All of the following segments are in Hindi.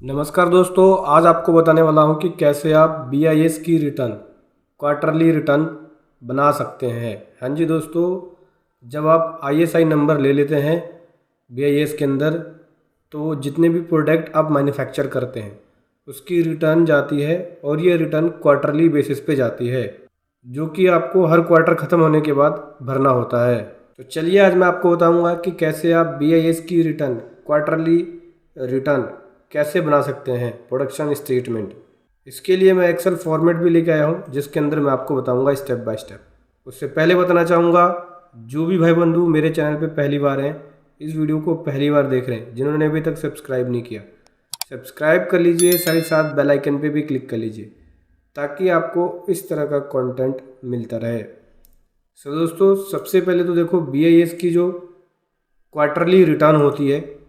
नमस्कार दोस्तों, आज आपको बताने वाला हूं कि कैसे आप बीआईएस की रिटर्न क्वार्टरली रिटर्न बना सकते हैं। हाँ जी दोस्तों, जब आप आईएसआई नंबर ले लेते हैं बीआईएस के अंदर, तो जितने भी प्रोडक्ट आप मैन्युफैक्चर करते हैं उसकी रिटर्न जाती है और ये रिटर्न क्वार्टरली बेसिस पे जाती है, जो कि आपको हर क्वार्टर ख़त्म होने के बाद भरना होता है। तो चलिए आज मैं आपको बताऊंगा कि कैसे आप बीआईएस की रिटर्न क्वार्टरली रिटर्न कैसे बना सकते हैं, प्रोडक्शन स्टेटमेंट। इसके लिए मैं एक्सेल फॉर्मेट भी लेके आया हूँ, जिसके अंदर मैं आपको बताऊंगा स्टेप बाय स्टेप। उससे पहले बताना चाहूँगा, जो भी भाई बंधु मेरे चैनल पे पहली बार हैं, इस वीडियो को पहली बार देख रहे हैं, जिन्होंने अभी तक सब्सक्राइब नहीं किया, सब्सक्राइब कर लीजिए, साथ ही साथ बेल आइकन पे भी क्लिक कर लीजिए ताकि आपको इस तरह का कंटेंट मिलता रहे। सो दोस्तों, सबसे पहले तो देखो बीआईएस की जो क्वार्टरली रिटर्न होती है,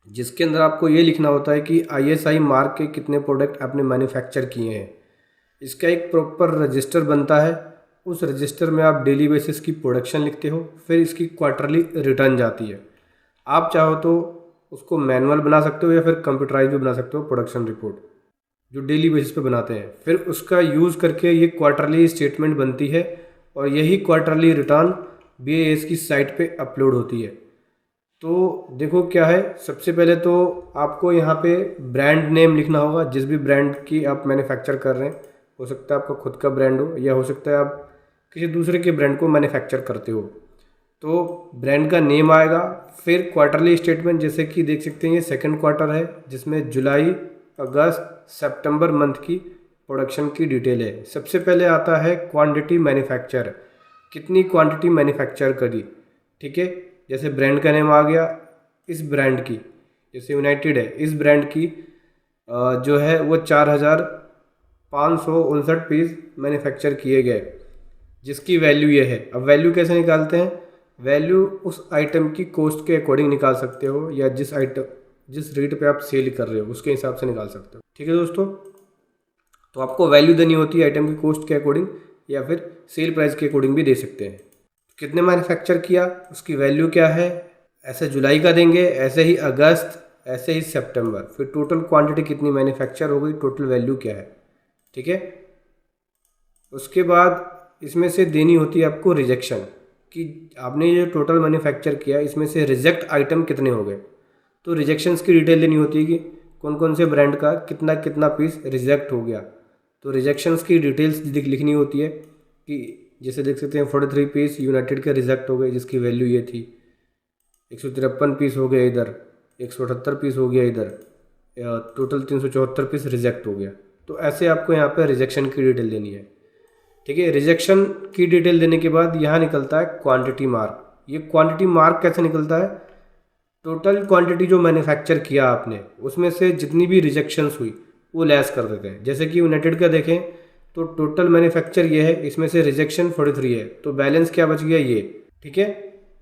जिसके अंदर आपको ये लिखना होता है कि आईएसआई मार्क के कितने प्रोडक्ट आपने मैन्युफैक्चर किए हैं। इसका एक प्रॉपर रजिस्टर बनता है, उस रजिस्टर में आप डेली बेसिस की प्रोडक्शन लिखते हो, फिर इसकी क्वार्टरली रिटर्न जाती है। आप चाहो तो उसको मैनुअल बना सकते हो या फिर कंप्यूटराइज भी बना सकते हो, प्रोडक्शन रिपोर्ट जो डेली बेसिस पे बनाते हैं। फिर उसका यूज़ करके ये क्वार्टरली स्टेटमेंट बनती है और यही क्वार्टरली रिटर्न बीएएस की साइट पे अपलोड होती है। तो देखो क्या है, सबसे पहले तो आपको यहाँ पे ब्रांड नेम लिखना होगा, जिस भी ब्रांड की आप मैन्युफैक्चर कर रहे हैं। हो सकता है आपका खुद का ब्रांड हो या हो सकता है आप किसी दूसरे के ब्रांड को मैन्युफैक्चर करते हो, तो ब्रांड का नेम आएगा। फिर क्वार्टरली स्टेटमेंट, जैसे कि देख सकते हैं ये सेकंड क्वार्टर है, जिसमें जुलाई, अगस्त, सितंबर मंथ की प्रोडक्शन की डिटेल है। सबसे पहले आता है क्वांटिटी मैन्युफैक्चर, कितनी क्वांटिटी मैन्युफैक्चर करी, ठीक है। जैसे ब्रांड का नेम आ गया, इस ब्रांड की, जैसे यूनाइटेड है, इस ब्रांड की जो है वो 4,559 पीस मैन्युफैक्चर किए गए, जिसकी वैल्यू ये है। अब वैल्यू कैसे निकालते हैं? वैल्यू उस आइटम की कॉस्ट के अकॉर्डिंग निकाल सकते हो, या जिस रेट पे आप सेल कर रहे हो उसके हिसाब से निकाल सकते हो, ठीक है दोस्तों। तो आपको वैल्यू देनी होती है आइटम की कॉस्ट के अकॉर्डिंग, या फिर सेल प्राइस के अकॉर्डिंग भी दे सकते हैं। कितने मैन्युफैक्चर किया, उसकी वैल्यू क्या है, ऐसे जुलाई का देंगे, ऐसे ही अगस्त, ऐसे ही सितंबर, फिर टोटल क्वांटिटी कितनी मैन्युफैक्चर हो गई, टोटल वैल्यू क्या है, ठीक है। उसके बाद इसमें से देनी होती है आपको रिजेक्शन, कि आपने ये टोटल मैन्युफैक्चर किया, इसमें से रिजेक्ट आइटम कितने हो गए। तो रिजेक्शंस की डिटेल देनी होती है कि कौन कौन से ब्रांड का कितना कितना पीस रिजेक्ट हो गया। तो रिजेक्शंस की डिटेल्स लिखनी होती है कि जैसे देख सकते हैं 43 पीस यूनाइटेड के रिजेक्ट हो गए, जिसकी वैल्यू ये थी। 153 पीस हो गया इधर, 178 पीस हो गया इधर, टोटल 374 पीस रिजेक्ट हो गया। तो ऐसे आपको यहाँ पे रिजेक्शन की डिटेल देनी है, ठीक है। रिजेक्शन की डिटेल देने के बाद यहाँ निकलता है क्वांटिटी मार्क। ये क्वांटिटी मार्क कैसे निकलता है? टोटल क्वांटिटी जो मैन्युफैक्चर किया आपने, उसमें से जितनी भी रिजेक्शंस हुई वो लेस कर देते हैं। जैसे कि यूनाइटेड का देखें तो टोटल मैन्युफैक्चर ये है, इसमें से रिजेक्शन 43 है, तो बैलेंस क्या बच गया ये, ठीक है।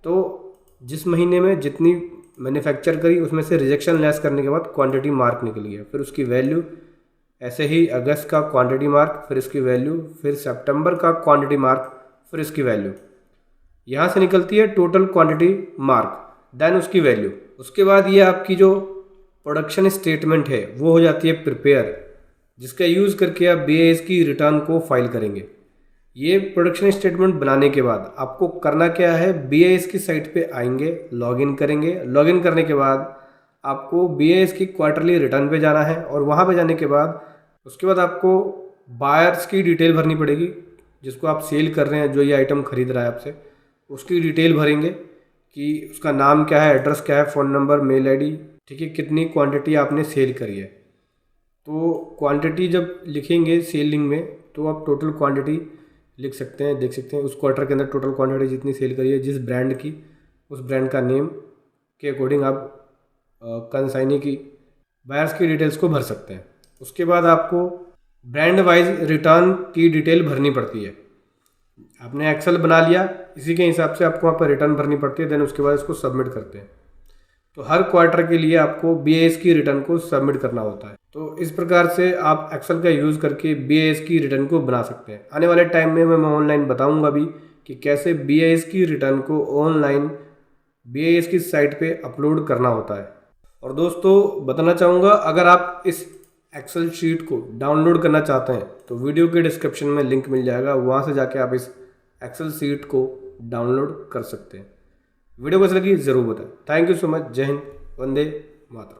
तो जिस महीने में जितनी मैन्युफैक्चर करी उसमें से रिजेक्शन लेस करने के बाद क्वांटिटी मार्क निकल गया, फिर उसकी वैल्यू। ऐसे ही अगस्त का क्वांटिटी मार्क, फिर इसकी वैल्यू, फिर सितंबर का क्वांटिटी मार्क, फिर इसकी वैल्यू। यहाँ से निकलती है टोटल क्वांटिटी मार्क, देन उसकी वैल्यू। उसके बाद ये आपकी जो प्रोडक्शन स्टेटमेंट है वो हो जाती है प्रिपेयर, जिसका यूज़ करके आप बीएएस की रिटर्न को फाइल करेंगे। ये प्रोडक्शन स्टेटमेंट बनाने के बाद आपको करना क्या है, बीएएस की साइट पे आएंगे, लॉगिन करेंगे। लॉगिन करने के बाद आपको बीएएस की क्वार्टरली रिटर्न पे जाना है, और वहाँ पे जाने के बाद उसके बाद आपको बायर्स की डिटेल भरनी पड़ेगी, जिसको आप सेल कर रहे हैं, जो ये आइटम खरीद रहा है आपसे, उसकी डिटेल भरेंगे कि उसका नाम क्या है, एड्रेस क्या है, फ़ोन नंबर, मेल आईडी, ठीक है, कितनी क्वांटिटी आपने सेल करी है। तो क्वांटिटी जब लिखेंगे सेलिंग में, तो आप टोटल क्वांटिटी लिख सकते हैं। देख सकते हैं उस क्वार्टर के अंदर टोटल क्वांटिटी जितनी सेल करी है, जिस ब्रांड की, उस ब्रांड का नेम के अकॉर्डिंग आप कंसाइनी की, बायर्स की डिटेल्स को भर सकते हैं। उसके बाद आपको ब्रांड वाइज रिटर्न की डिटेल भरनी पड़ती है। आपने एक्सेल बना लिया, इसी के हिसाब से आपको वहाँ पर रिटर्न भरनी पड़ती है, देन उसके बाद इसको सबमिट करते हैं। तो हर क्वार्टर के लिए आपको बीएएस की रिटर्न को सबमिट करना होता है। तो इस प्रकार से आप एक्सेल का यूज़ करके बीएएस की रिटर्न को बना सकते हैं। आने वाले टाइम में मैं ऑनलाइन बताऊंगा भी कि कैसे बीएएस की रिटर्न को ऑनलाइन बीएएस की साइट पे अपलोड करना होता है। और दोस्तों बताना चाहूँगा, अगर आप इस एक्सेल शीट को डाउनलोड करना चाहते हैं तो वीडियो के डिस्क्रिप्शन में लिंक मिल जाएगा, वहाँ से जाके आप इस एक्सेल शीट को डाउनलोड कर सकते हैं। वीडियो कैसी लगी ज़रूर बताएं। Thank you so much. जय हिंद, वंदे मातरम।